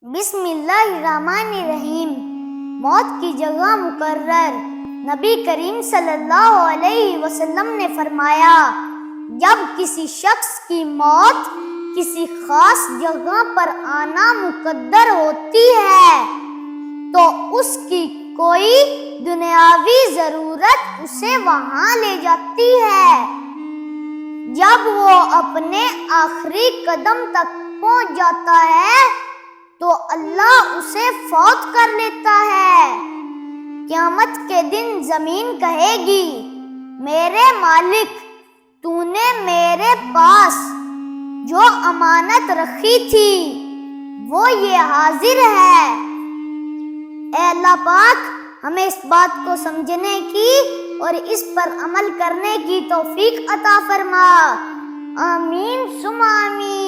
بسم اللہ الرحمن الرحیم۔ موت کی جگہ مقرر۔ نبی کریم صلی اللہ علیہ وسلم نے فرمایا، جب کسی شخص کی موت کسی خاص جگہ پر آنا مقدر ہوتی ہے تو اس کی کوئی دنیاوی ضرورت اسے وہاں لے جاتی ہے۔ جب وہ اپنے آخری قدم تک پہنچ جاتا ہے تو اللہ اسے فوت کر لیتا ہے۔ قیامت کے دن زمین کہے گی، میرے مالک، تو نے میرے پاس جو امانت رکھی تھی وہ یہ حاضر ہے۔ اے اللہ پاک، ہمیں اس بات کو سمجھنے کی اور اس پر عمل کرنے کی توفیق عطا فرما۔ آمین ثم آمین۔